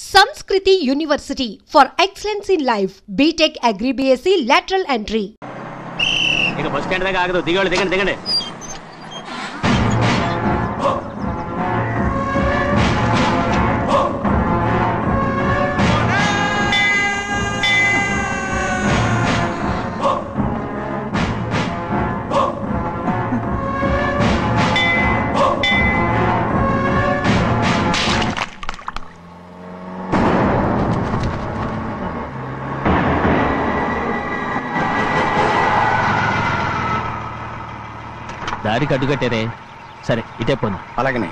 Sanskriti University for excellence in life. BTech Agri BSc lateral entry. ఇక bus stand దగ్గర ఆగదు. దిగండి దిగండి దిగండి. దారికి అడ్డుకట్టారే. సరే ఇటే పోను. అలాగనే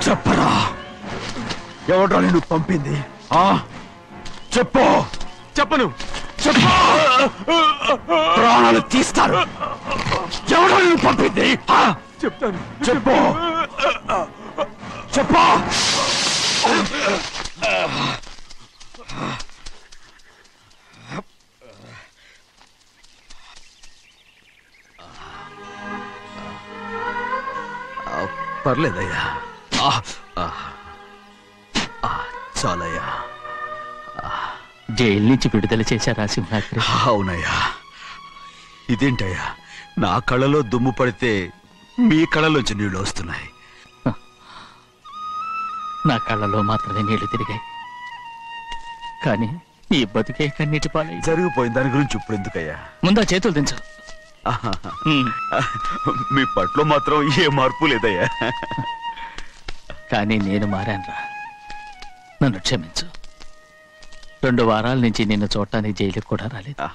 చెప్పరా, ఎవడ్రా నిన్ను పంపింది? చెప్పు. చెప్పను. చెప్పు, ప్రాణాలు తీస్తారు. ఎవడ్రా నిన్ను పంపింది? చెప్తాను. చెప్పు. చెప్పు. పర్లేదయ్యా, చాలయ్యా. జైలు నుంచి విడుదల చేశారా సింహాద్రి? అవునయ్యా. ఇదేంటయ్యా, నా కళ్ళలో దుమ్ము పడితే మీ కళ్ళలోంచి నీళ్లు వస్తున్నాయి. నా కళ్ళలో మాత్రమే నీళ్లు తిరిగాయి, కానీ ఈ బతికే కన్నీటి పాలై. జరిగిపోయిన దాని గురించి ఇప్పుడు ఎందుకయ్యా? ముందా చేతులు దించు. మీ పట్లో మాత్రం ఏ మార్పు లేదయ్యా. కానీ నేను మారానురా, నన్ను క్షమించు. 2 వారాల నుంచి నిన్ను చూడటానికి జైలుకి కూడా రాలేదు.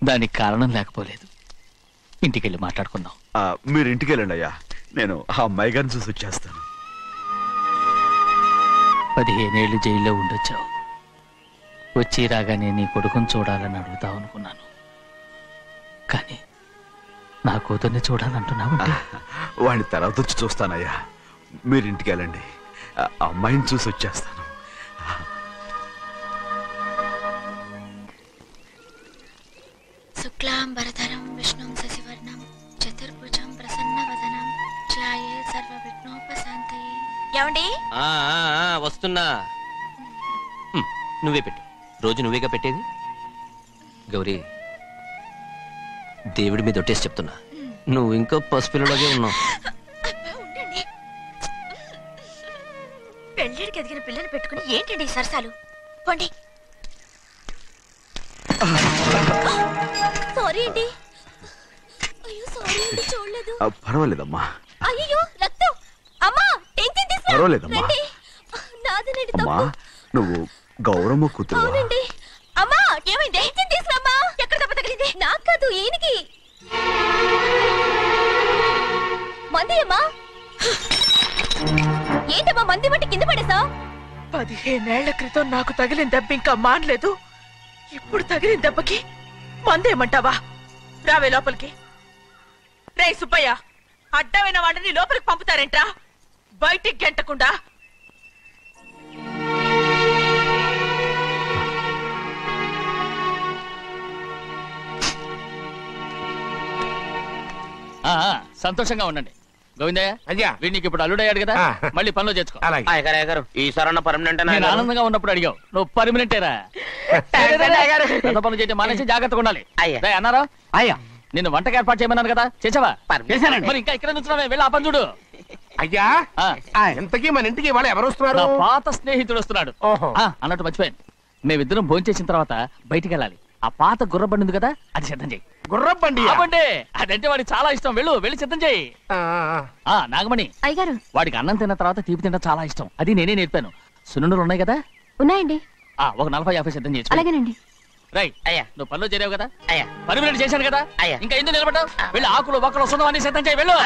దానికి కారణం లేకపోలేదు. ఇంటికెళ్ళి మాట్లాడుకుందాం. మీరు ఇంటికి వెళ్ళండి అయ్యా, నేను ఆ అమ్మాయి గారిని చూసి వచ్చేస్తాను. 15 ఏళ్ళు జైల్లో ఉండొచ్చావు. వచ్చి రాగానే నీ కొడుకుని చూడాలని అడుగుతావు అనుకున్నాను, కానీ నా కూతుర్ని చూడాలంటున్నావు. వాడిని తర్వాత వచ్చి చూస్తానయ్యా, మీరు ఇంటికి వెళ్ళండి. అమ్మాయిని చూసి వచ్చేస్తాను. శుక్లాంబరధరం విష్ణుం శశివర్ణం చతుర్భుజం ఏమండి వస్తున్నా. నువ్వే పెట్టు, రోజు నువ్వేగా పెట్టేది. గౌరీ, దేవుడి మీద ఒట్టేసి చెప్తున్నా, నువ్వు ఇంకా పసిపిల్లలాగే ఉన్నావు. పెళ్ళిడికి ఎదిగిన పిల్లని పెట్టుకుని ఏంటండి ఈ సరసాలు? పోండి. సారీ అండి. అయ్యో సారీ అండి, చూడలేదు. పర్వాలేదమ్మా. అయ్యో రక్తం. అమ్మా టెన్షన్ తీసుకో. పర్వాలేదమ్మా. నాదనండి అమ్మా, తప్పు. నువ్వు గౌరమ్మ కూతురు. అవునండి. అమ్మా ఏమైంది? టెన్షన్ తీసుకురామ్మా. ఎక్కడ దెబ్బ తగిలింది? నాకు కాదు, ఈయనకి. మంది అమ్మా. ఏంటమ్మా మంది బట్టి కింద పడేసావు? 15 ఏళ్ల క్రితం నాకు తగిలిన దెబ్బ ఇంకా మానలేదు. ఇప్పుడు తగిలిన దెబ్బకి మందేమంటావా? రావే లోపలికి. రే సుబ్బయ్య, అడ్డమైన వాడిని లోపలికి పంపుతారేంట్రా? బయటికి గెంటకుండా. సంతోషంగా ఉండండి. గోవిందయ్య, అయ్యా, వీడికి ఇప్పుడు అల్లుడయ్యాడు కదా, మళ్ళీ పనిలో చేర్చుకో. ఈసారన్న పర్మనెంట్ నేను ఆనందంగా ఉన్నప్పుడు అడిగావు, నువ్వు పర్మనెంటేరా. పెద్ద పనులు చేయడం మానేసి జాగ్రత్తగా ఉండాలి. అన్నారా? అయ్యా, నిన్ను వంటకి ఏర్పాటు చేయమన్నాను కదా, చేసావా? మరి ఇంకా ఇక్కడ నుంచున్నావే, వెళ్ళి ఆ పని చూడు. అయ్యా, ఇంతకీ మన ఇంటికి వాళ్ళు ఎవరు వస్తున్నారు? నా పాత స్నేహితుడు వస్తున్నాడు. అన్నట్టు మర్చిపోయాను, మేమిద్దరం భోంచేసిన తర్వాత బయటికి వెళ్ళాలి. ఆ పాత గుర్రబండి ఉంది కదా, అది సిద్ధం చేయి. గుర్రబండి? అదంటే వాడికి చాలా ఇష్టం. వెళ్ళి సిద్ధం చేయి. నాగమణి, అయ్యగారు, వాడికి అన్నం తిన్న తర్వాత తీపి తినడం చాలా ఇష్టం. అది నేనే నేర్పాను. సున్నుండలు ఉన్నాయి కదా? ఉన్నాయండి. ఒక 40-50 సిద్ధం చేసి. అలాగేనండి. రైట్. అయ్యా, నువ్వు పనిలో చేరావు కదా, పర్మనెంట్ చేశాను కదా, ఇంకా ఎందుకు నిలబడ్డావు? వెళ్ళి ఆకులు బొక్కలు వస్తుందో అన్ని సిద్ధం చేయి. వెళ్ళు.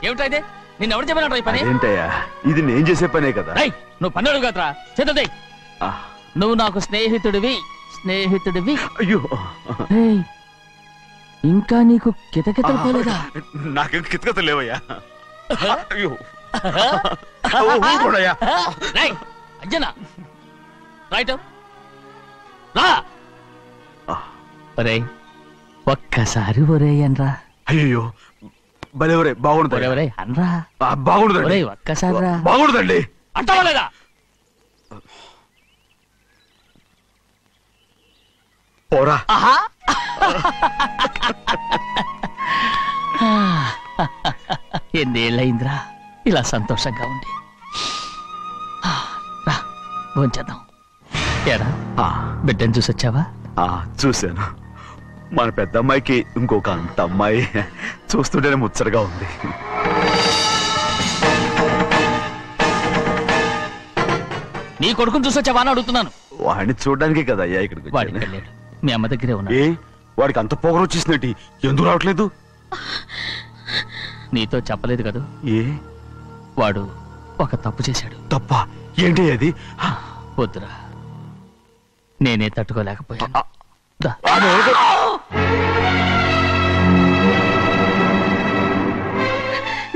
ఏమిటా ఇది? నిన్ను ఎవరు చెప్పినట్టు ఈ పని? ఏంటయ్యా, ఇది నేను చేసే పనే కదా. నువ్వు పని అడుగు కదరా, సిద్ధం చేయి. నువ్వు నాకు స్నేహితుడివి. అయ్యో, ఇంకా నీకు కితకితలు పోలేదా? నాకేం కితకితలు లేవయ్యా. అయ్యో, అజ్జనా రైట్ రా. ఒక్కసారి ఒరే అనరా. అయ్యో, భలే బాగుంటుంది. అనరా, బాగుంటుంది. ఒక్కసారి రా. బాగుంటుందండి. అంటావా లేదా? పోరా. ఎన్నేళ్ళయిందిరా ఇలా సంతోషంగా ఉండి. రా భోంచేద్దాం. ఏరా, బిడ్డను చూసొచ్చావా? చూశాను. మన పెద్ద అమ్మాయికి ఇంకొక అంత అమ్మాయి. చూస్తుంటేనే ముచ్చటగా ఉంది. నీ కొడుకుని చూసొచ్చావా అని అడుగుతున్నాను. వాడిని చూడడానికి కదా అయ్యా ఇక్కడికి. వాడికి వెళ్ళాడు, మీ అమ్మ దగ్గరే ఉన్నా. వాడికి అంత పొగరు వచ్చేసినట్టు ఎందుకు రావట్లేదు? నీతో చెప్పలేదు కదా. వాడు ఒక తప్పు చేశాడు. తప్ప ఏంటి అది? వద్దురా, నేనే తట్టుకోలేకపోయాను.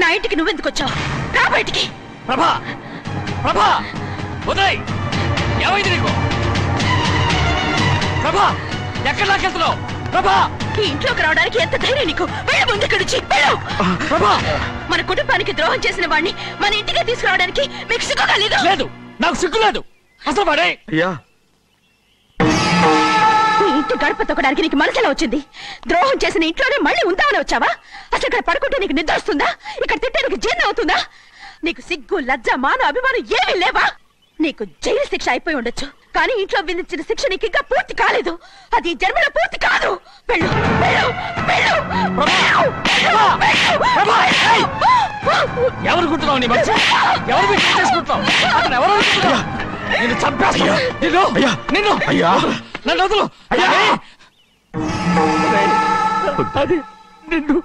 నా ఇంటికి నువ్వెందుకు వచ్చావు? రా బయటికి. ప్రభా ఉదయ్, ఏమైంది నీకు? ప్రభా, ఎక్కడ లాకెళ్తున్నావు? ప్రభా, ఈ ఇంట్లోకి రావడానికి ఎంత ధైర్యం నీకు? వెళ్ళి ముందు ఇక్కడి నుంచి వెళ్ళు. ప్రభా, మన కుటుంబానికి ద్రోహం చేసిన వాడిని మన ఇంటికి తీసుకురావడానికి మీకు సిగ్గు కలదు? లేదు, నాకు సిగ్గు లేదు అసలు. వాడే ఈ ఇంటి గడప తొక్కడానికి నీకు మనసులో వచ్చింది. ద్రోహం చేసిన ఇంట్లోనే మళ్ళీ ఉందామని వచ్చావా? అసలు ఇక్కడ పడుకుంటే నీకు నిద్ర వస్తుందా? ఇక్కడ తింటే నీకు జీర్ణం అవుతుందా? నీకు సిగ్గు, లజ్జ, మాన, అభిమానం ఏమీ లేవా? నీకు జైలు శిక్ష అయిపోయి ఉండొచ్చు, కానీ ఇంట్లో విధించిన శిక్ష నీకు ఇంకా పూర్తి కాలేదు. అది జన్మలో పూర్తి కాదు. వెళ్ళు, వెళ్ళు, వెళ్ళు. ఎవరు గుర్తున్నావు? నీ మంచి ఎవరు చేసుకుంటున్నావు? అతను ఎవరు? నిన్ను చంపేస్తా. నిన్ను నన్ను వదులు. అది నిన్ను.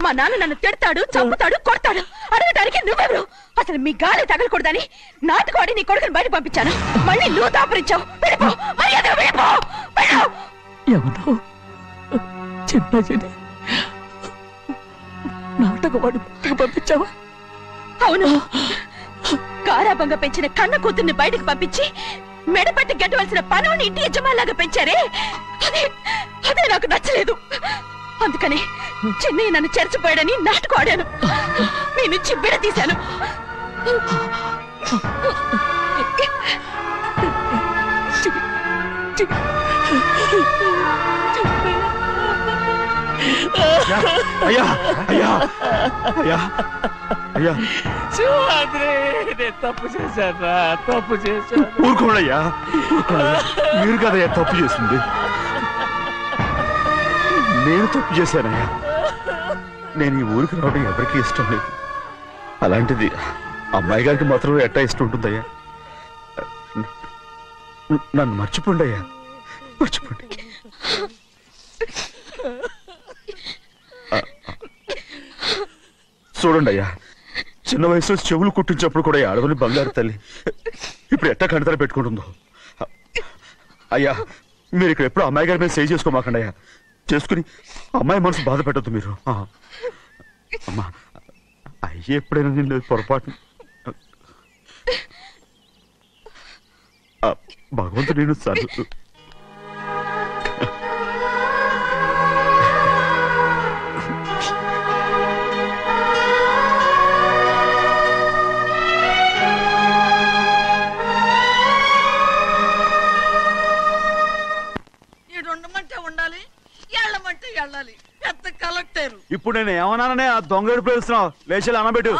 మా నాన్న నన్ను తిడతాడు, చంపుతాడు, కొడతాడు. అడగటానికి నువ్వెవరు? అసలు మీ గాలి తగలకూడదని నాటుకోడి నీ కొడుకుని బయట పంపించాను. మళ్ళీ నువ్వు దాపరించావు. వెళ్ళిపో, మర్యాదగా వెళ్ళిపో. ఎవరో చిన్న నాటకవాడు పంపించావా? అవును, గారాబంగా పెంచిన కన్న కూతుర్ని బయటకు పంపించి మెడపట్టి గెట్టవలసిన పనుని ఇంటి యజమానిలాగా పెంచారే, అదే నాకు నచ్చలేదు. అందుకని చిన్నయ్య నన్ను చెరచిపోయాడని నాటకం ఆడాను. నుంచి విడదీశాను. అయ్యా అయ్యా అయ్యా అయ్యా తప్పు చేశాను, తప్పు చేశాను. ఊరుకోడయ్యా, మీరు కదయ్యా తప్పు చేసింది. నేను తప్పు చేశానయ్యా. నేను ఈ ఊరికి రావడం ఎవరికీ ఇష్టం లేదు. అలాంటిది అమ్మాయి గారికి మాత్రం ఎట్టా ఇష్టం ఉంటుందయ్యా. నన్ను మర్చిపోండి అయ్యా, మర్చిపోండి. చూడండి అయ్యా, చిన్న వయసులో చెవులు కుట్టించినప్పుడు కూడా ఆడవని బంగారు తల్లి ఇప్పుడు ఎట్టా కణతర పెట్టుకుంటుందో. అయ్యా, మీరు ఇక్కడ ఎప్పుడు అమ్మాయి గారి మీద సేవ్ చేసుకోమాకండి అయ్యా. చేసుకుని అమ్మాయి మనసు బాధ పెట్టద్దు మీరు. అమ్మా, అయ్యే ఎప్పుడైనా నిన్ను పొరపాటు భగవంతుడు నేను సార్. ఉండాలి, ఎళ్ళమంటే వెళ్ళాలి. పెద్ద కలెక్టర్. ఇప్పుడు నేను ఏమన్నాననే ఆ దొంగడు ప్రేస్తున్నావు. లేచేలా అనబెట్టు.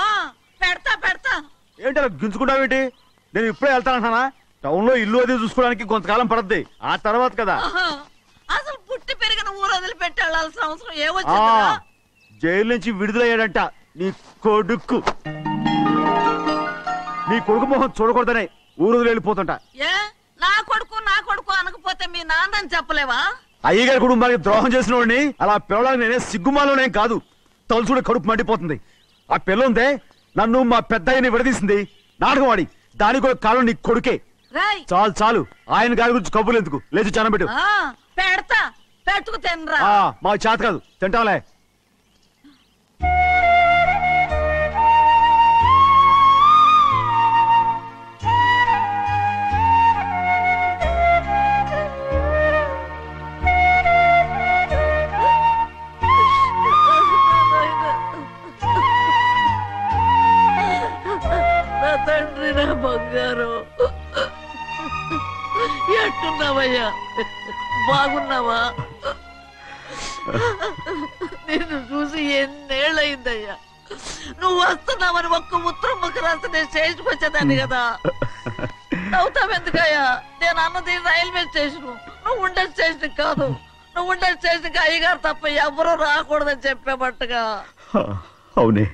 పెడతా పెడతా. ఏంటి అలా గించుకుంటావేంటి? నేను ఇప్పుడే వెళ్తానంటానా? టౌన్ లో ఇల్లు అది చూసుకోవడానికి కొంతకాలం పడద్ది. ఆ తర్వాత కదా. అసలు పుట్టి పెరిగిన ఊరు వదిలిపెట్టి వెళ్ళాల్సిన అవసరం ఏమొచ్చింది? జైలు నుంచి విడుదలయ్యాడంట నీ కొడుకు. నీ కొడుకు మొహం చూడకూడదనే ఊరు వదిలి వెళ్ళిపోతుంటా. ఏ నా కొడుకు అనకపోతే మీ నాన్నని చెప్పలేవా? అయ్యగారి కుటుంబానికి ద్రోహం చేసిన వాడిని అలా పిల్లడానికి నేనే సిగ్గుమాలోనేం కాదు. తలుచుకుంటే కడుపు మండిపోతుంది. ఆ పిల్లందే నన్ను మా పెద్దయ్యని విడదీసింది. నాటకం ఆడి దానికి కూడా కాలం నీ కొడుకే. చాలు చాలు, ఆయన గారి గురించి కబుర్లు ఎందుకు? లేచి చనబెట్టు. పెడతా, పెట్టుకు తినరా. మా చేత కాదు, తింటాలే. తండ్రి, నా బంగారు, ఎట్టున్నావయ్యా? బాగున్నావా? నిన్ను చూసి ఎన్నేళ్ళయిందయ్యా. నువ్వు వస్తున్నావని ఒక్క ఉత్తరం ముక్క రాస్తే నేను స్టేషన్కి వచ్చేదాన్ని కదా. నవ్వుతావెందుకయ్యా? నేను అన్నది రైల్వే స్టేషన్, నువ్వు ఉండే స్టేషన్ కాదు. నువ్వు ఉండే స్టేషన్కి అయ్యగారు తప్ప ఎవరూ రాకూడదని చెప్పేమట్టుగా. అవునే,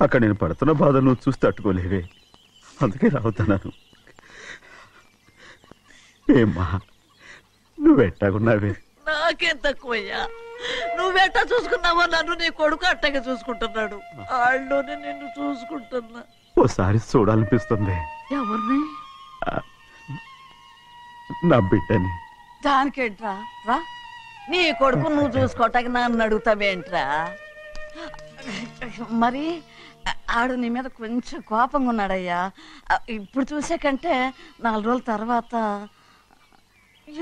అక్కడ నేను పడుతున్న బాధ నువ్వు చూసి తట్టుకోలేవే, అందుకే రావుతున్నాను. ఏమ్మా, నువ్వెట్టాగున్నావే? నాకేం తక్కువయ్యా. నువ్వెట్టా చూసుకున్నావో నన్ను నీ కొడుకు అట్టగా చూసుకుంటున్నాడు. వాళ్ళలోనే నిన్ను చూసుకుంటున్నా. ఓసారి చూడాలనిపిస్తుంది. ఎవరిని? నా బిడ్డని. దానికేంట్రా? రా, నీ కొడుకు నువ్వు చూసుకోవటానికి నన్ను అడుగుతావేంట్రా? మరి ఆడు నీ మీద కొంచెం కోపంగా ఉన్నాడయ్యా. ఇప్పుడు చూసే కంటే 4 రోజుల తర్వాత.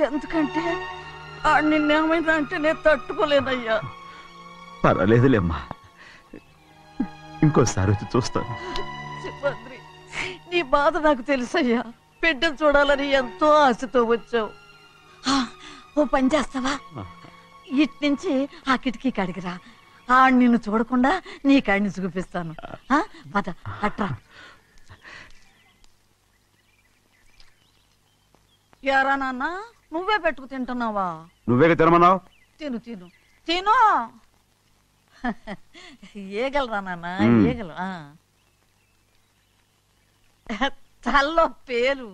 ఎందుకంటే ఆడు నిన్నేమైనా అంటే నేను తట్టుకోలేనయ్యా. పర్వాలేదులేమ్మా, ఇంకోసారి వచ్చి చూస్తాను. శివాద్రి, నీ బాధ నాకు తెలుసయ్యా. బిడ్డను చూడాలని ఎంతో ఆశతో వచ్చావు. ఓ పని చేస్తావా? ఇటు నుంచి ఆ కిటికీ కడిగిరా. ఆడు నిన్ను చూడకుండా నీ కాడిని చూపిస్తాను. పద, అట్రా. యారా నాన్న, నువ్వే పెట్టుకు తింటున్నావా? నువ్వే తినమన్నావు. తిను తిను తిను. ఏగలరా నాన్న, ఏగలు. తల్లో పేరు.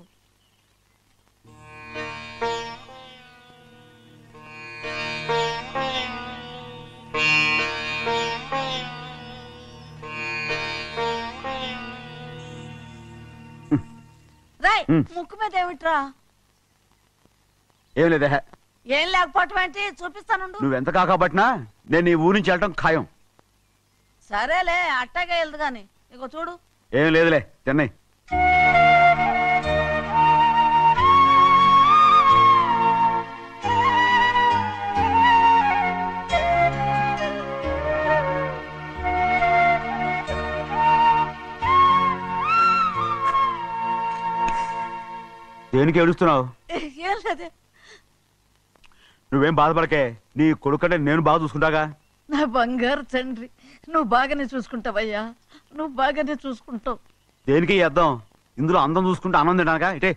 రాయ్, ముక్కు మీద ఏమిట్రా? ఏం లేదే. ఏం లేకపోవటం ఏంటి? చూపిస్తాను. నువ్వెంత కాకబట్టినా నేను ఈ ఊరి నుంచి వెళ్ళటం ఖాయం. సరేలే, అట్టాగే వెళ్దు గాని. ఇగో చూడు. ఏం లేదులే, తిన్నాయి. దేనికి ఏడుస్తున్నావు? ఏం లేదే. నువ్వేం బాధపడకే, నీ కొడుకంటే నేను బాగా చూసుకుంటాగా. నా బంగారు తండ్రి, నువ్వు బాగానే చూసుకుంటావయ్యా, నువ్వు బాగానే చూసుకుంటావు. దేనికి అర్థం? ఇందులో అందం చూసుకుంటే ఆనందం తినాగా. ఇటే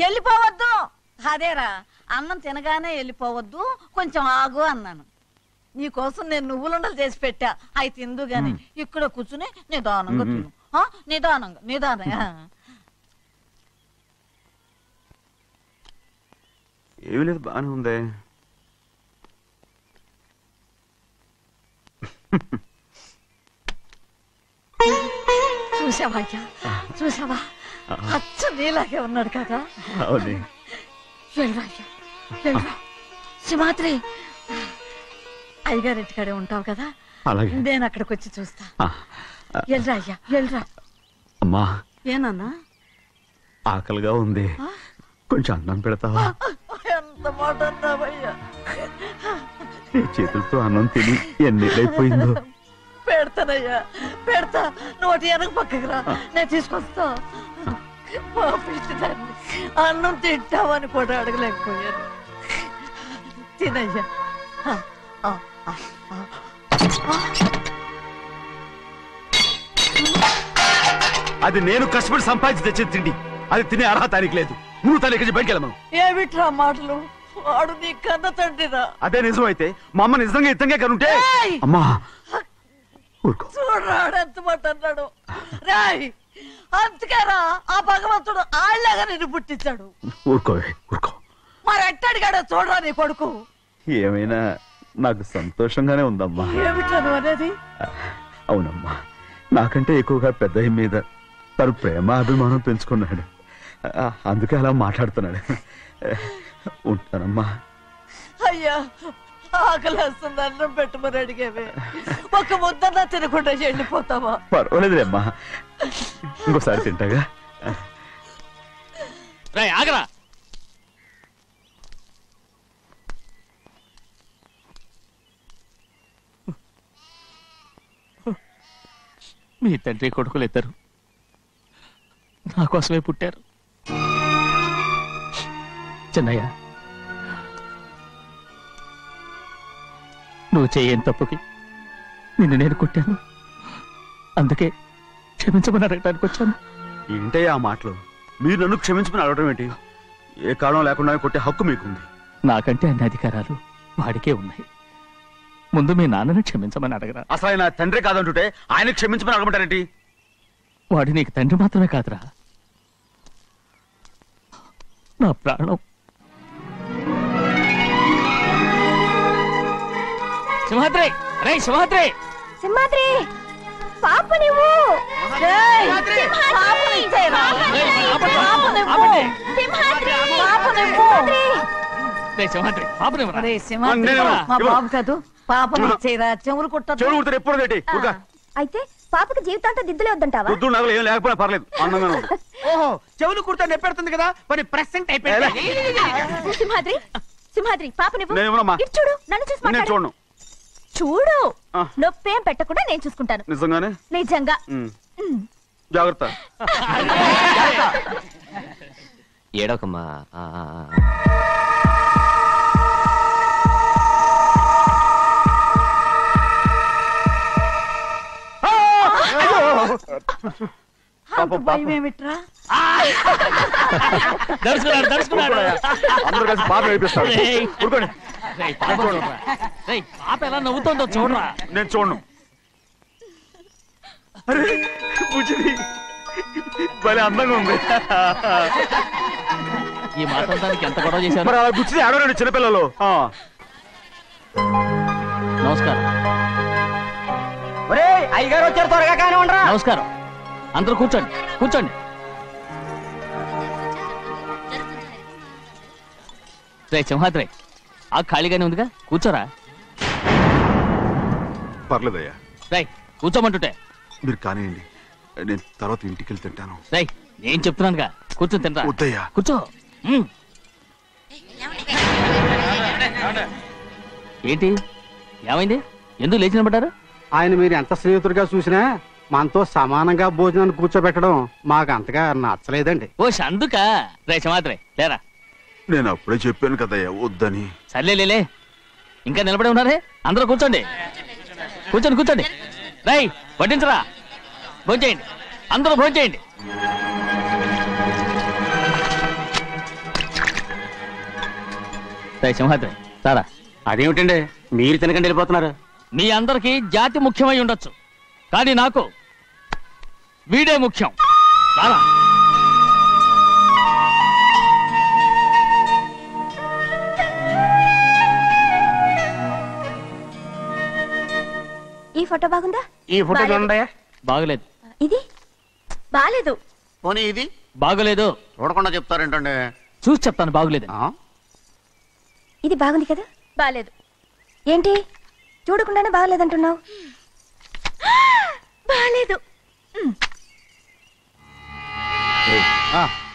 వెళ్ళిపోవద్దు. అదేరా, అన్నం తినగానే వెళ్ళిపోవద్దు, కొంచెం ఆగు అన్నాను. నీకోసం నేను నువ్వులుండలు చేసి పెట్టా, అవి తిందు గాని ఇక్కడ కూర్చుని నిదానంగా తిను. నిదానంగా నిదానంగా. ఏమీ లేదు, బాగానే ఉంది. చూసావా అయ్యా, చూసావా? అచ్చు నీలాగే ఉన్నాడు కదా. అవునే. వెళ్ళరా అయ్యా, వెళ్ళరా. సింహాద్రి, అయ్యగారింటికాడే ఉంటావు కదా, అలాగే. నేను అక్కడికి వచ్చి చూస్తా. వెళ్ళరా అయ్యా, వెళ్ళరా. అమ్మా, ఏనన్నా? ఆకలిగా ఉంది, కొంచెం అన్నం పెడతావా? ఎంత మాట అన్నావయ్యా. నీ చేతులతో అన్నం తిని ఎన్నిళ్ళైపోయిందో. పెడతానయ్యా, పెడతా. నోటి వెనక పక్కకు రా, నేను తీసుకొస్తా. పాపించదాన్ని అన్నం తింటావని కూడా అడగలేకపోయాను. తినయ్యా. అది నేను కష్టపడి సంపాదించి తెచ్చి తిండి, అది తినే అర్హత ఆయనకి లేదు. నువ్వు తన ఇక్కడి బయటికి వెళ్ళమను. ఏమిట్రా మాటలు? వాడు నీ కన్న తండ్రిరా. అదే నిజం అయితే మా అమ్మ నిజంగా ఇద్దంగా కనుంటే. అమ్మా ఊరుకో. చూడరాడు ఎంత మాట అన్నాడు. రాయ్, అందుకేరా ఆ భగవంతుడు ఆళ్ళగా నిన్ను పుట్టించాడు. ఊరుకో ఊరుకో. మరి ఎట్టడిగాడో చూడరా నీ కొడుకు. ఏమైనా నాకు సంతోషంగానే ఉందమ్మా. ఏమిట్రా నువ్వు అనేది? అవునమ్మా, నాకంటే ఎక్కువగా పెద్ద మీద తను ప్రేమ అభిమానం పెంచుకున్నాడు, అందుకే అలా మాట్లాడుతున్నాడు. ఉంటానమ్మా. అయ్యా, ఆకలేస్తుంది, అన్నం పెట్టమని అడిగేవే. ఒక ముద్దన్నా తినకుండా వెళ్ళిపోతావా? పర్వాలేదులేమ్మా, ఇంకోసారి తింటాగా. ఆగరా. మీ తండ్రి కొడుకులు ఇద్దరు నా కోసమే పుట్టారు. చిన్నయ్య, నువ్వు చేయని తప్పుకి నిన్ను నేను కొట్టాను, అందుకే క్షమించమని అడగటానికి వచ్చాను. ఏంటయ్యా ఆ మాటలు? మీరు నన్ను క్షమించమని అడగడం ఏంటి? ఏ కారణం లేకుండా కొట్టే హక్కు మీకుంది. నాకంటే అన్ని అధికారాలు వాడికే ఉన్నాయి. ముందు మీ నాన్నని క్షమించమని అడగరా. అసలు ఆయన తండ్రి కాదంటుంటే ఆయన క్షమించమని అడగమంటారేంటి? వాడు నీకు తండ్రి మాత్రమే కాదురా, నా ప్రాణం. సింహాద్రి, రే సింహాద్రి. సింహాద్రి, పాప నువ్వు. మా బాబు కాదు, పాపని ఇచ్చేరా. చెవులు కుట్ట. చెవులు కుడతారు ఎప్పుడు ఏంటి? అయితే పాపకి జీవితాంతం దిద్దులే వద్దంటావా? వద్దు, నగలు ఏం లేకపోయినా పర్లేదు, అందంగా ఉంది. ఓహో, చెవులు కుర్తా నెప్పెడుతుంది కదా, మరి ప్రెసెంట్ అయిపోయింది. సింహాద్రి, సింహాద్రి, పాప నువ్వు. నేనేమోనమ్మా? ఇటు చూడు, నన్ను చూసి నేను మాట్లాడు. చూడను. చూడు, నొప్పేం పెట్టకుండా నేను చూసుకుంటాను. నిజంగానే? నిజంగా. జాగ్రత్త. ఏడోకమ్మా. భయం ఏమిట్రా? అందరూ కలిసి పాప ఏడిపిస్తారు. ఊరుకోండి. పాప ఎలా నవ్వుతుందో చూడరా. నేను చూడను. అరే బుజ్జిది భలే అందంగా ఉంది. ఈ మాట్లాడడానికి ఎంత గొడవ చేశారు? మరి అలా బుజ్జిది ఆడవాడు చిన్నపిల్లలు. నమస్కారం. అయ్యగారు వచ్చారు, త్వరగా కానీ ఉండరా. నమస్కారం. అందరూ కూర్చోండి, కూర్చోండి. రే సింహాద్రి, ఆ ఖాళీగానే ఉందిగా, కూర్చోరా. పర్లేదయ్యా. రై కూర్చోమంటుంటే. మీరు కానివ్వండి, నేను తర్వాత ఇంటికి వెళ్ళి తింటాను. రై నేను చెప్తున్నానుగా, కూర్చొని తింటా. వద్దయ్యా. కూర్చో. ఏంటి ఏమైంది? ఎందుకు లేచి నిలబడ్డారు? ఆయన మీరు ఎంత స్నేహితుడిగా చూసినా మనతో సమానంగా భోజనాన్ని కూర్చోబెట్టడం మాకు అంతగా నచ్చలేదండి. ఓ అందుక రేషమాత్రే లేరా. నేను అప్పుడే చెప్పాను కదయ్యా వద్దని. సర్లేలే, ఇంకా నిలబడి ఉన్నారే, అందరూ కూర్చోండి కూర్చోండి కూర్చోండి. రై వడ్డించరా, భోంచేయండి, అందరూ భోంచేయండి. రై సింహాద్రి సారా. అదేమిటండి మీరు తినకండి వెళ్ళిపోతున్నారు? మీ అందరికీ జాతి ముఖ్యమై ఉండొచ్చు, కానీ నాకు వీడే ముఖ్యం. రారా. ఈ ఫోటో బాగుందా? ఈ ఫోటో చూడండి. బాగలేదు. ఇది బాలేదు. పోనీ ఇది బాగలేదు. చూడకుండా చెప్తారేంటండి? చూసి చెప్తాను బాగలేదు. ఇది బాగుంది కదా? బాలేదు. ఏంటి చూడకుండానే బాగలేదంటున్నావు? బాలేదు.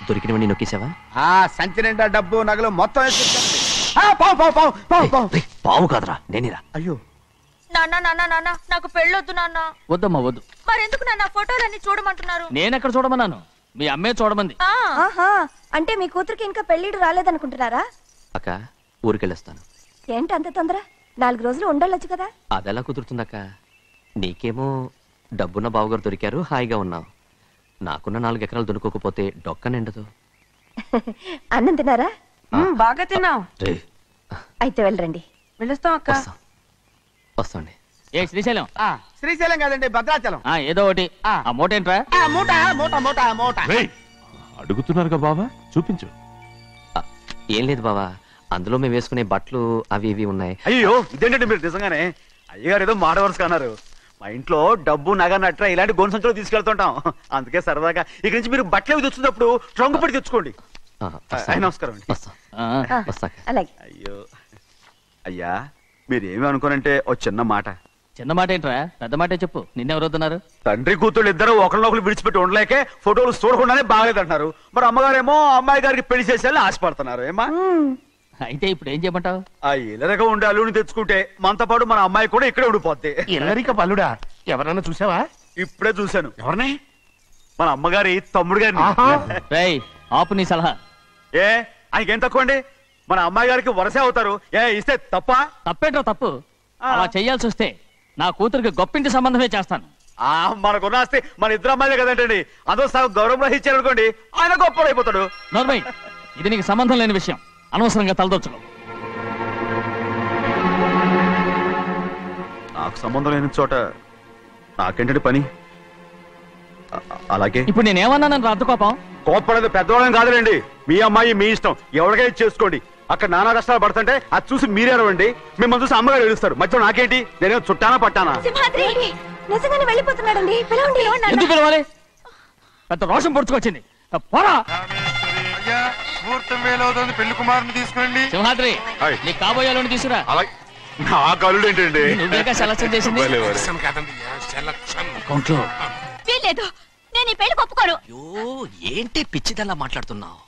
దొరికినవన్నీ నొక్కేసావా? సంచి నిండా డబ్బు నగలు మొత్తం పావు కాదురా, నేనేరా. అయ్యో నాన్న నాన్న నాన్న, నాకు పెళ్ళొద్దు నాన్న. వద్దమ్మా వద్దు. మరెందుకు నాన్న ఫోటోలన్నీ చూడమంటున్నారు? నేనెక్కడ చూడమన్నాను, మీ అమ్మే చూడమంది. ఆహా, అంటే మీ కూతురికి ఇంకా పెళ్ళిడు రాలేదనుకుంటున్నారా? అక్క ఊరికెళ్ళొస్తాను. ఏంటి అంత తొందర? 4 రోజులు ఉండొచ్చు కదా. అదెలా కుదురుతుందక్క? నీకేమో డబ్బున్న బావగారు దొరికారు, హాయిగా ఉన్నావు. నాకున్న 4 ఎకరాలు దొరుకోకపోతే డొక్క నిండదు. అన్నం తిన్నారా? బాగా తిన్నావు. అయితే వెళ్ళరండి. వెళ్ళొస్తాం అక్క. వస్తాండి. ఏ శ్రీశైలం? శ్రీశైలం కాదండి, భద్రాచలం. ఏదో ఒకటి. ఆ మూట ఏంట్రా? మూట మూట మూట మూట. అడుగుతున్నారుగా బావా, చూపించు. ఏం లేదు బావా, అందులో మేము వేసుకునే బట్టలు అవి ఇవి ఉన్నాయి. అయ్యో ఇదేంటంటే మీరు నిజంగానే అయ్యగారు ఏదో మాట వరుస అన్నారు. మా ఇంట్లో డబ్బు నగ నట్ర ఇలాంటి గొంతు సంచులు తీసుకెళ్తుంటాం. అందుకే సరదాగా ఇక నుంచి మీరు బట్టలు అవి తెచ్చుకున్నప్పుడు ట్రంక్ పెట్టి తెచ్చుకోండి. నమస్కారం అండి. వస్తాక. అలాగే. అయ్యో అయ్యా, మీరేమి అనుకోనంటే ఓ చిన్న మాట. చిన్న మాట ఏంట్రా, పెద్ద మాటే చెప్పు. నిన్నెవరు వద్దన్నారు? తండ్రి కూతుళ్ళు ఇద్దరు ఒకరినొకరు విడిచిపెట్టి ఉండలేకే ఫోటోలు చూడకుండానే బాగలేదంటున్నారు. మరి అమ్మగారేమో అమ్మాయి గారికి పెళ్లి చేసేయాలని ఆశపడుతున్నారు. ఏమా అయితే ఇప్పుడు ఏం చేయమంటావు? ఆ ఇల్లరగా ఉండే అల్లుని తెచ్చుకుంటే మనతో పాటు మన అమ్మాయి కూడా ఇక్కడే ఉండిపోద్ది. ఇల్లరిక పల్లుడా? ఎవరన్నా చూసావా? ఇప్పుడే చూశాను. ఎవరిని? మన అమ్మగారి తమ్ముడు గారిని. రేయ్ ఆపు నీ సలహా. ఏ ఆయనకేం తక్కువ అండి? మన అమ్మాయి గారికి వరసే అవుతారు. ఏ ఇస్తే తప్ప? తప్పేంట్రా తప్పు. అలా చెయ్యాల్సి వస్తే నా కూతురికి గొప్పింటి సంబంధమే చేస్తాను. మనకున్న ఆస్తి మన ఇద్దరు అమ్మాయిలే కదంటండి. అదో సగం గౌరవం ఇచ్చారనుకోండి, ఆయన గొప్ప అయిపోతాడు. నోర్మయ్, ఇది నీకు సంబంధం లేని విషయం. అనవసరంగా తలదొచ్చుకో. నాకు సంబంధం లేని చోట నాకేంటండి పని? అలాగే ఇప్పుడు నేనేమన్నానని రద్దు కోపం? కోప్పడేది పెద్దవాళ్ళని కాదులేండి. మీ అమ్మాయి మీ ఇష్టం, ఎవరికైనా చేసుకోండి. అక్కడ నానా కష్టాలు పడుతుంటే అది చూసి మీరేరవండి. మిమ్మల్ని చూసి అమ్మగారు ఏడుస్తారు. మధ్యలో నాకేంటి? నేనేమో చుట్టానా పట్టానా? సింహాద్రి నిజంగానే వెళ్ళిపోతున్నాడండి. పిలవండి. ఎందుకు పిలవాలి? పెద్ద రోషం పొడుచుకొచ్చింది. పోరా. పెళ్లి కుమారుని తీసుకురండి. సింహాద్రి నీ కాబోయేలోని తీసుకురా. నా కళ్ళు ఏంటండి? నువ్వేగా సెలక్షన్ చేసింది. వీల్లేదు, నేను ఈ పెళ్లి ఒప్పుకోను. అయ్యో ఏంటి పిచ్చిదల్లా మాట్లాడుతున్నావు?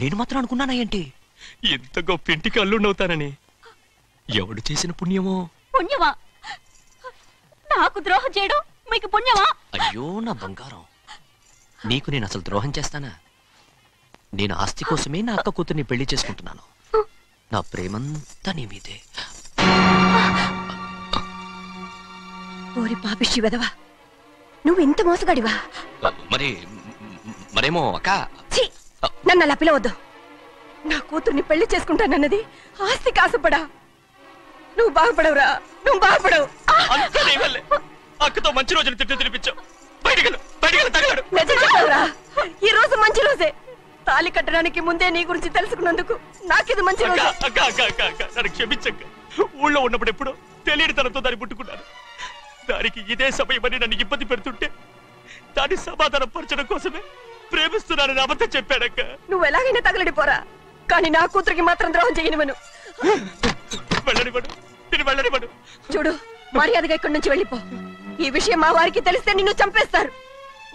నేను మాత్రం అనుకున్నానా ఏంటి ఎంత గొప్ప ఇంటికి అల్లుండవుతానని? ఎవడు చేసిన పుణ్యమో? పుణ్యమా? నాకు ద్రోహం చేయడం మీకు పుణ్యమా? అయ్యో నా బంగారం, నీకు నేను అసలు ద్రోహం చేస్తానా? నేను ఆస్తి కోసమే నా అక్క కూతుర్ని పెళ్లి చేసుకుంటున్నాను. నా ప్రేమంతా నీ మీదే. ఓరి పాపిష్టి వెదవా, నువ్వు ఇంత మోసగాడివా? మరేమో అక్క. నన్ను అలా పిలవద్దు. నా కూతుర్ని పెళ్లి చేసుకుంటానన్నది ఆస్తి కాసపడా. నువ్వు బాగుపడవురా, నువ్వు బాగుపడవు. అక్కతో మంచి రోజులు తినిపించావు. నిజం చెప్పవురా, ఈ రోజు మంచి రోజే. తాళి కట్టడానికి ముందే నీ గురించి తెలుసుకున్నందుకు నాకిది మంచి రోజు. నన్ను క్షమించక్క. ఊళ్ళో ఉన్నప్పుడు ఎప్పుడో తెలియని తనతో దాన్ని పుట్టుకున్నాను. దానికి ఇదే సమయమని నన్ను ఇబ్బంది పెడుతుంటే దాన్ని సమాధానం పరచడం కోసమే ప్రేమిస్తున్నానని అబద్ధం చెప్పాడక్క. నువ్వు ఎలాగైనా తగలడిపోరా, కానీ నా కూతురికి మాత్రం ద్రోహం చేయనివను. వెళ్ళనివ్వడు, నేను వెళ్ళనివ్వడు. చూడు, మర్యాదగా ఇక్కడి నుంచి వెళ్ళిపో. ఈ విషయం మా వారికి తెలిస్తే నిన్ను చంపేస్తారు.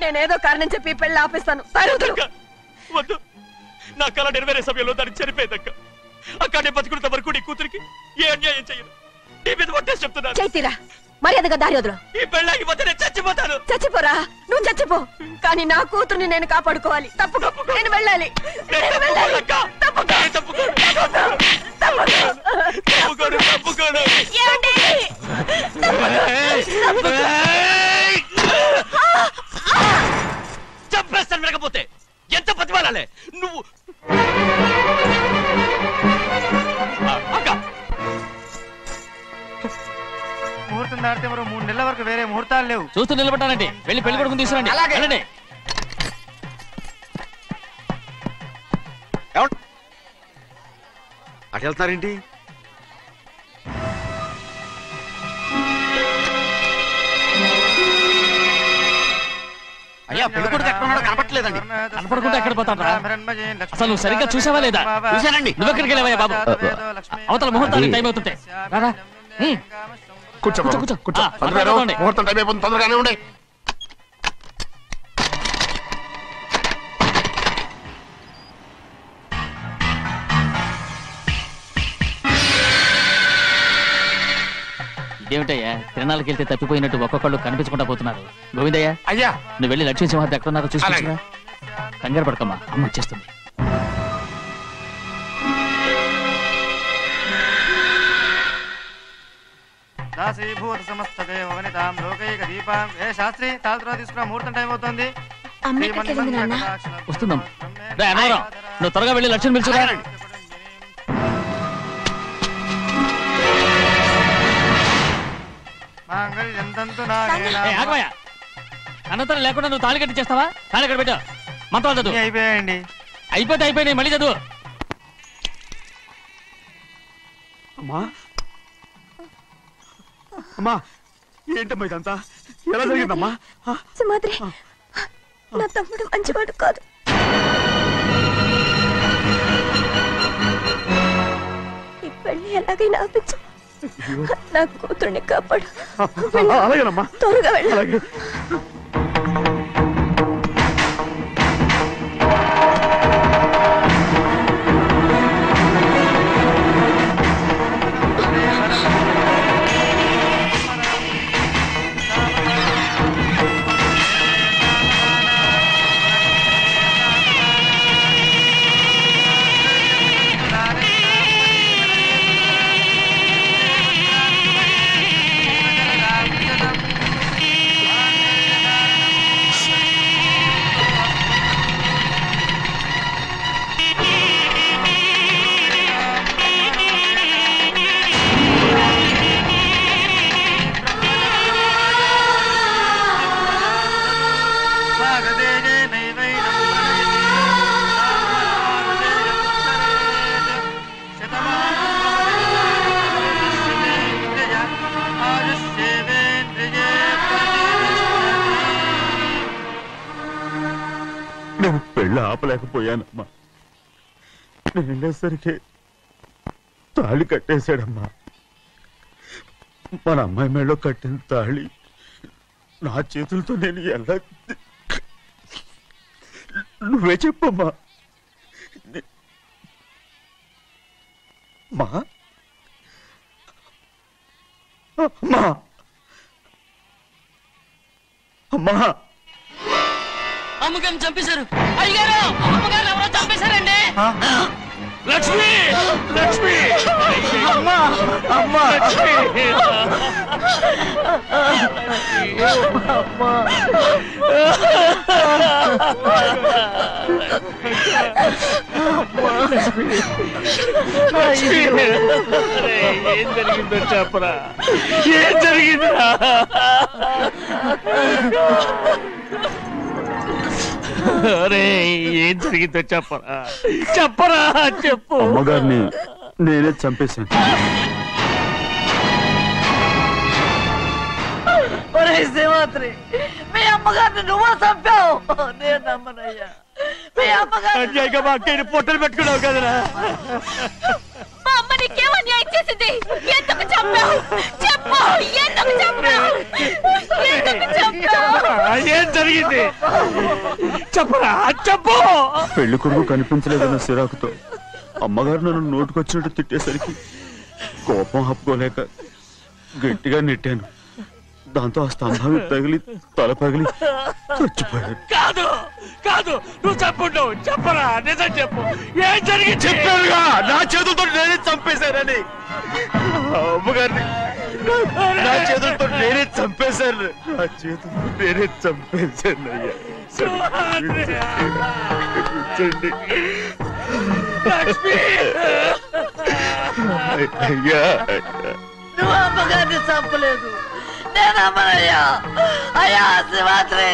నేనేదో కారణం చెప్పి పెళ్లి ఆపేస్తాను. వద్దు, నా కళ నెరవేరే సమయంలో దాన్ని చనిపోయేదక్క. అక్కడే బతుకున్నంత వరకు నీ కూతురికి ఏ అన్యాయం చేయను. నీ మీద ఒట్టేసి చెప్తున్నాను. చైతీరా, మర్యాదగా దారి వదులు. ఈ పెళ్ళాగిపోతే నేను చచ్చిపోతాను. చచ్చిపోరా, నువ్వు చచ్చిపో, కానీ నా కూతుర్ని నేను కాపాడుకోవాలి. తప్పుకో, నేను వెళ్ళాలి. చంపేస్తాను వినకపోతే. ఎంత బతిమాలాలే నువ్వు. ముహూర్తం దాటితే మరో 3 నెలల వరకు వేరే ముహూర్తాలు లేవు. చూస్తూ నిలబడ్డానండి. వెళ్ళి పెళ్లి కొడుకుని తీసుకురండి. వెళ్ళండి. అటు వెళ్తున్నారేంటి? అయ్యా పెళ్లి కొడుకు ఎక్కడ ఉన్నాడో కనపట్లేదండి. కనపడకుండా ఎక్కడ పోతాడ్రా? అసలు నువ్వు సరిగ్గా చూసావా లేదా? చూశానండి. నువ్వెక్కడికి వెళ్ళావయ్యా బాబు? అవతల ముహూర్తానికి టైం అవుతుంటే రారా. కూర్చో కూర్చో, కూర్చో. ముహూర్తం టైం అయిపోతుంది, తొందరగానే ఉండే. ఇదేమిటయ్యా, తిరణాలకు వెళ్తే తప్పిపోయినట్టు ఒక్కొక్కళ్ళు కనిపించకుండా పోతున్నారు. గోవిందయ్య, అయ్యా నువ్వు వెళ్ళి లక్ష్మీ సింహార్తి ఎక్కడ ఉన్నారో చూసుకుంటున్నా. కంగారు పడకమ్మా, అమ్మ వచ్చేస్తుంది. దాసీభూత సమస్త దేవ వనితాం లోకైక దీపాం. ఏ శాస్త్రి, తాళతో తీసుకున్న ముహూర్తం టైం అవుతుంది. వస్తుందమ్మా. రే అన్నవరం, నువ్వు త్వరగా వెళ్ళి లక్ష్మణ్ పిలుచురా. అనంతరం లేకుండా నువ్వు తాళి కట్టి చేస్తావా? తాళి కట్టి పెట్టు. మంత్రాలు చదువు. అయిపోయాయండి. అయిపోయినాయి, మళ్ళీ చదువు. అమ్మా అమ్మా, ఏంటమ్మా ఇదంతా? ఎలా జరిగిందమ్మా? సుమాద్రి, నా తమ్ముడు మంచివాడు కాదు. ఈ పెళ్లి ఎలాగైనా ఆపించు. నా కూతుర్ని కాపాడు. అలాగేనమ్మా, త్వరగా వెళ్ళాలి. నేను పెళ్ళి ఆపలేకపోయానమ్మా. నేను వెళ్ళేసరికి తాళి కట్టేశాడమ్మా. మన అమ్మాయి మేడలో కట్టిన తాళి నా చేతులతో నేను ఎలా... నువ్వే చెప్పమ్మా. మా అమ్మా, అమ్మా, అమ్మగారిని చంపేశారు. అయ్యారు, అమ్మగారు ఎవరో చంపేశారండి. లక్ష్మి, లక్ష్మి, అమ్మా, అమ్మా, ఏం జరిగిందో చెప్పరా? ఏం జరిగిందా? అరే ఏం జరిగిందో చెప్పరా, చెప్పరా, చెప్పు. అమ్మగారిని నేనే చంపేశాను. శ్రీమాత్రి, మీ అమ్మగారిని నువ్వు చంపావు. నేను నమ్మనయ్యా. మీ అమ్మగారు మా అక్కని పొట్టలు పెట్టుకున్నావు కదరా. మా అమ్మ నీకేం అన్యాయం చేసింది? ఎందుకు చంపావు? చెప్పు, ఎందుకు చంపావు? ఎందుకు చంపావు? ఏం జరిగింది చెప్పరా, చెప్పు. పెళ్లి కొడుకు కనిపించలేదన్న సిరాకుతో అమ్మగారు నన్ను నోటుకొచ్చినట్టు తిట్టేసరికి కోపం ఆపుకోలేక గట్టిగా నెట్టాను. దాంతో ఆ స్తంభం తగిలి తల పగిలి చచ్చిపోయారు. కాదు కాదు, నువ్వు చెప్పుండవు. చెప్పరా, నిజం చెప్పు. ఏం జరిగింది? చెప్పానుగా, నా చేతులతో నేనే చంపేశానని. అమ్మగారిని నా చేతులతో నేనే చంపేశాను. నా చేతులతో నేనే చంపేశాను అయ్యా. కూర్చోండి అయ్యా. నువ్వు అమ్మగారిని చంపలేదు, నేను అమ్మనయ్యా. అయ్యా శివాత్రి.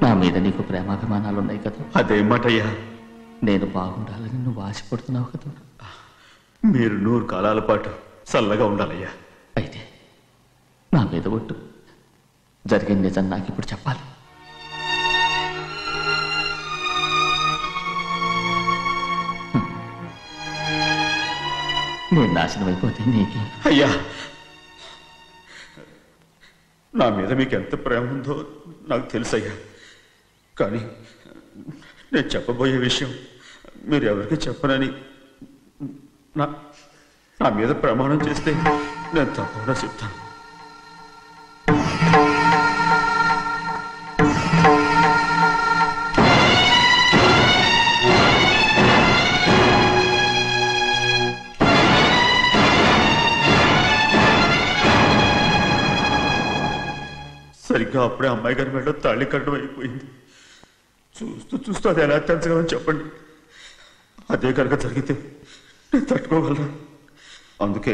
నా మీద నీకు ప్రేమాభిమానాలు ఉన్నాయి కదా. అదేమాటయ్యా? నేను బాగుండాలని నువ్వు ఆశపడుతున్నావు కదా. మీరు 100 కాలాల పాటు చల్లగా ఉండాలయ్యా. అయితే నా మీద ఒట్టు, జరిగిన నిజం నాకు ఇప్పుడు చెప్పాలి. నేను నాశనం అయిపోతే నీకు. అయ్యా, నా మీద మీకు ఎంత ప్రేమ ఉందో నాకు తెలుసయ్యా. కానీ నేను చెప్పబోయే విషయం మీరు ఎవరికి చెప్పనని నా మీద ప్రమాణం చేస్తే నేను తప్పకుండా చెప్తాను. సరిగ్గా అప్పుడే అమ్మాయి గారి మెడలో తాళి కట్టడం అయిపోయింది. చూస్తూ చూస్తూ అది ఎలా తెంచగలని చెప్పండి. అదే కనుక జరిగితే నేను తట్టుకోగలరా? అందుకే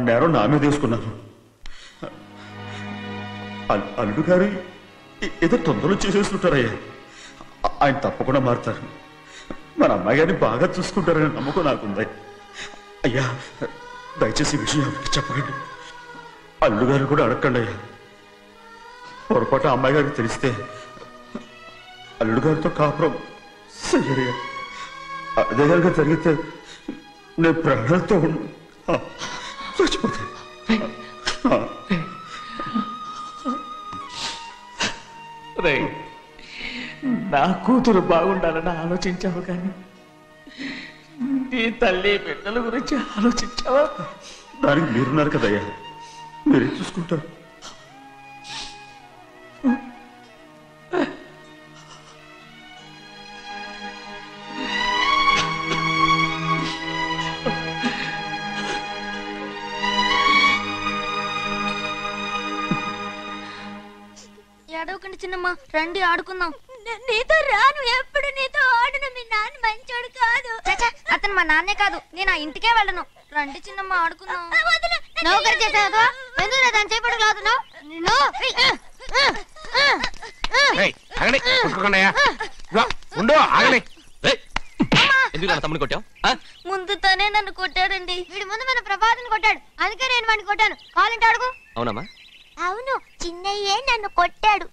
నేరం నా మీద తీసుకున్నాను. అల్లుడు గారు ఏదో తొందరలో చేసేస్తుంటారయ్యా. ఆయన తప్పకుండా మారుతారు. మన అమ్మాయి గారిని బాగా చూసుకుంటారనే నమ్మకం నాకుంది. అయ్యా, దయచేసి ఈ విషయం ఎవరికి చెప్పకండి. అల్లుడు గారు కూడా అడగండి అయ్యా. పొరపాటు అమ్మాయి గారికి తెలిస్తే అల్లుడు గారితో కాపురం సయ్యరయ్యా. అదే కనుక జరిగితే నేను ప్రాణాలతో చచ్చిపోతాను. నా కూతురు బాగుండాలని ఆలోచించావు, కానీ నీ తల్లి బిడ్డల గురించి ఆలోచించావా? దానికి మీరున్నారు కదయ్యా, మీరే చూసుకుంటారు. ఏడవకండి చిన్నమ్మ, రండి ఆడుకుందాం. నీతో రాను, ఎప్పుడు నీతో ఆడను. మీ నాన్న మంచోడు కాదు. అతను మా నాన్నే కాదు, నేను ఆ ఇంటికే వెళ్ళను. రండి చిన్నమ్మ ఆడుకుందాం. నౌకరి చేసావు ఎందుకు దాని చేపడు కాదున్నావు? తమ్ముడు కొట్టావు? ముందు తనే నన్ను కొట్టాడండి. వీడి ముందు మన ప్రభాతం కొట్టాడు, అందుకే నేను వాడిని కొట్టాను. కావాలంటే అడుగు. అవునమ్మా? అవును, చిన్నయ్యే నన్ను కొట్టాడు.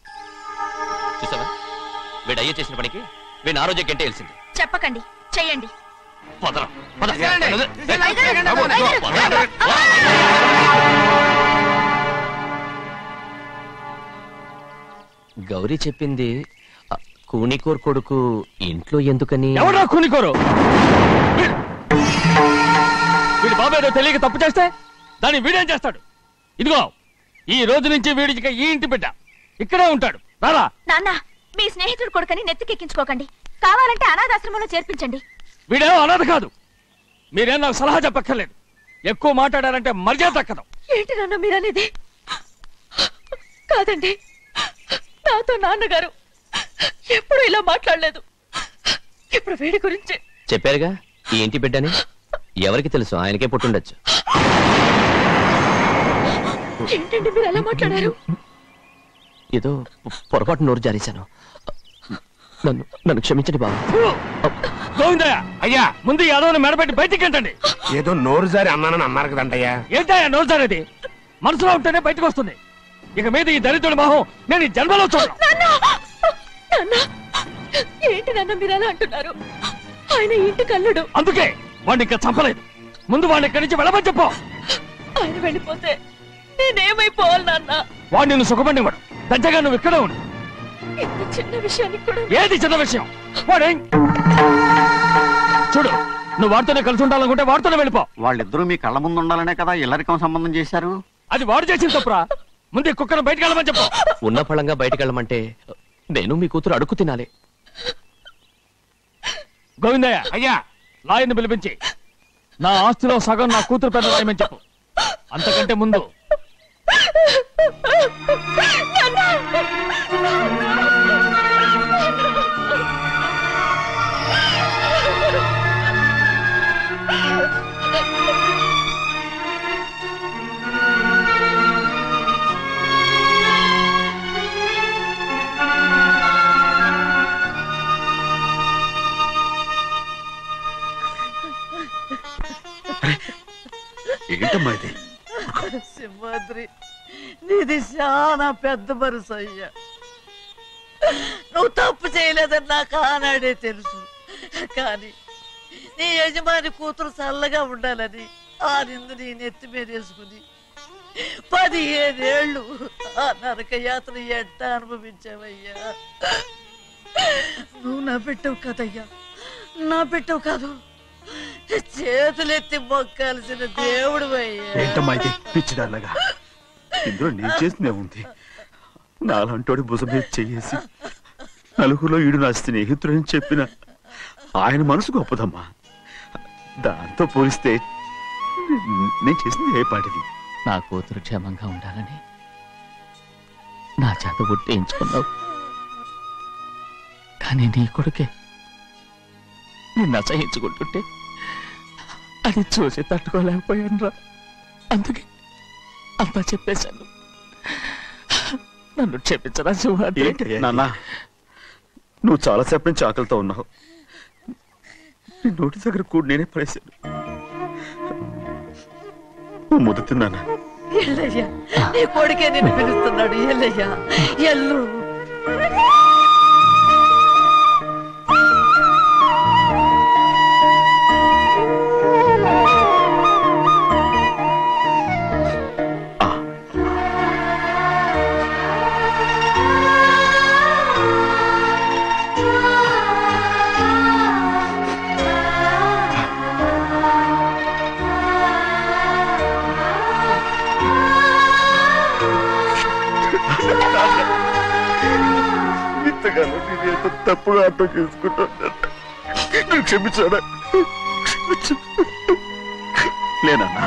చూసావా, వీడు అయ్యే చేసిన పనికి వీడిని ఆ రోజే గంటే తెలిసింది. చెప్పకండి, చెయ్యండి. గౌరీ చెప్పింది కూనికోర్ కొడుకు ఇంట్లో ఎందుకని? ఎవరా కూనికోరు? వీడి బాబు ఏదో తెలియక తప్పు చేస్తే దాన్ని వీడేం చేస్తాడు? ఇదిగో, ఈ రోజు నుంచి వీడికి ఈ ఇంటి బిడ్డ ఇక్కడే ఉంటాడు. రారా. నాన్న, మీ స్నేహితుడు కొడుకని నెత్తికెక్కించుకోకండి. కావాలంటే అనాథాశ్రమంలో చేర్పించండి. వీడేమో అనాథ కాదు. మీరేం నాకు సలహా చెప్పక్కర్లేదు. ఎక్కువ మాట్లాడారంటే మర్యాద దక్కదు. ఏంటి నాన్న మీరనేది? కాదండి, నాతో నాన్నగారు ఎప్పుడు ఇలా మాట్లాడలేదు. ఇప్పుడు వీడి గురించి చెప్పారుగా ఈ ఇంటి బిడ్డని. ఎవరికి తెలుసు, ఆయనకే పుట్టుండొచ్చు. ఏంటండి మీరు ఎలా మాట్లాడారు? ఏదో పొరపాటు నోరు జారేశాను. నన్ను క్షమించండి బాబు. గోవిందయ్య, అయ్యా, ముందు యాదవ్ని మెడపెట్టి బయటికి ఏంటండి? ఏదో నోరు జారి అన్నానని అన్నారు కదంటయ్యా. ఏంటయ్యా నోరు జారేది? మనసులో ఉంటేనే బయటకు వస్తుంది. ఇక మీద ఈ దరిద్రుడి మొహం నేను ఈ జన్మలో చూడను. ఏంటి నాన్న మీరు ఎలా అంటున్నారు? ఆయన ఇంటి కల్లుడు. అందుకే వాడిని ఇంకా చంపలేదు. ముందు వాడిని ఇక్కడి నుంచి వెళ్ళమని చెప్పు. ఆయన వెళ్ళిపోతే నేనేమైపోవాలి నాన్న? వాడు నిన్ను సుఖపడివాడు. దచ్చగా నువ్వు ఇక్కడే ఉండు. ఇంత చిన్న విషయానికి కూడా ఏది చిన్న విషయం? వాడే చూడు, నువ్వు వాడితోనే కలిసి ఉండాలనుకుంటే వాడితోనే వెళ్ళిపో. వాళ్ళిద్దరూ మీ కళ్ళ ముందు ఉండాలనే కదా ఇల్లరికం సంబంధం చేశారు. అది వాడు చేసిన తప్పురా. ముందే కుక్కను బయటకు వెళ్ళమని చెప్పు. ఉన్న ఫలంగా బయటకు వెళ్ళమంటే నేను మీ కూతురు అడుగు తినాలి. గోవిందయ్య, అయ్యా, లాయర్ని పిలిపించి నా ఆస్తిలో సగం నా కూతురు పెద్ద రాయమని చెప్పు. అంతకంటే ముందు ఏంటమ్మా ఇది? సింహాద్రి, నీది చాలా పెద్ద మనసు అయ్యా. నువ్వు తప్పు చేయలేదని నాకు ఆనాడే తెలుసు. కానీ నీ యజమాని కూతురు చల్లగా ఉండాలని ఆ నిందు నీ నెత్తి మీద వేసుకుని 15 ఏళ్ళు ఆ నరక యాత్ర ఎట్ట అనుభవించావయ్యా. నువ్వు నా పెట్టవు కదయ్యా, నా పెట్టవు కాదు, చేతులెత్తి మొక్కాల్సిన దేవుడు అయ్యా. ఏంటమ్మా ఇది పిచ్చిదారులాగా? ఇందులో నేను చేసినే ఉంది. నాలంటోడి భుజం మీద చెయ్యేసి నలుగురిలో ఈడు నా స్నేహితుడని చెప్పిన ఆయన మనసు గొప్పదమ్మా. దాంతో పోలిస్తే నేను చేసింది ఏ పాటిది? నా కూతురు క్షేమంగా ఉండాలని నా చేత గుర్తించుకున్నావు. కానీ నీ కొడుకే నిన్ను అసహించుకుంటుంటే అది చూసి తట్టుకోలేకపోయాను రా. అందుకే అంతా చెప్పేశాను. నన్ను క్షమించరా సింహాద్రి. నాన్న, నువ్వు చాలాసేపు నుంచి ఆకలితో ఉన్నావు. నీ నోటి దగ్గర కూడా నేనే పడేశాను. నువ్వు ముద్దు తిన్నానా? ఎల్లయ్యా, నీ కొడుకే నిన్ను పిలుస్తున్నాడు. ఎల్లయ్యా, ఎల్లు. ఇంతకాలం నేనేదో తప్పుగా అర్థం చేసుకుంటున్నాను. నువ్వు క్షమించాడా? లేనన్నా,